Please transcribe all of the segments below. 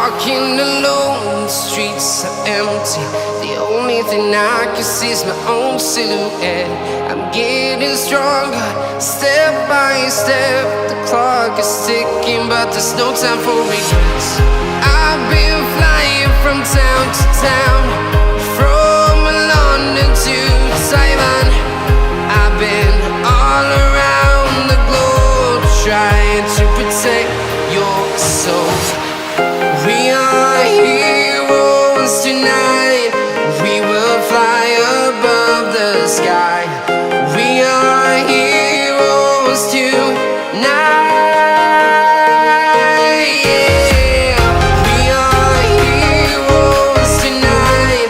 Walking alone, the streets are empty. The only thing I can see is my own silhouette. I'm getting stronger, step by step. The clock is ticking, but there's no time for regrets. I've been flying from town to town, from London to Taiwan. I've been all around the globe, trying to protect your soul. We are heroes tonight. We will fly above the sky. We are heroes tonight. Yeah. We are heroes tonight.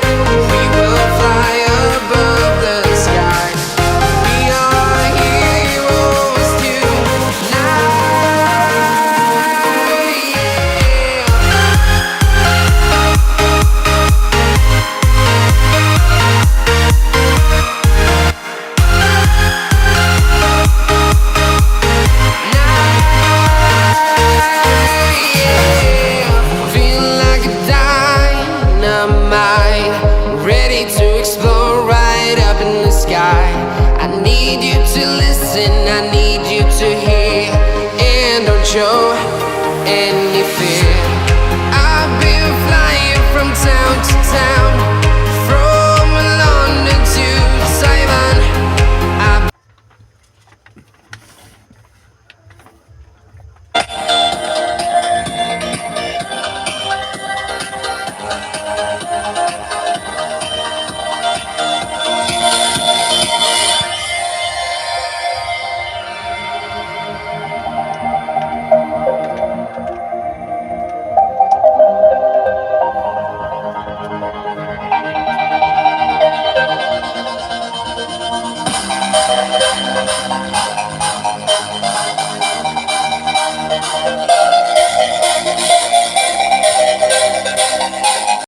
We will fly above the sky. We are heroes tonight. Ready to explore right up in the sky. I need you to listen, I need you to hear, and don't show anything.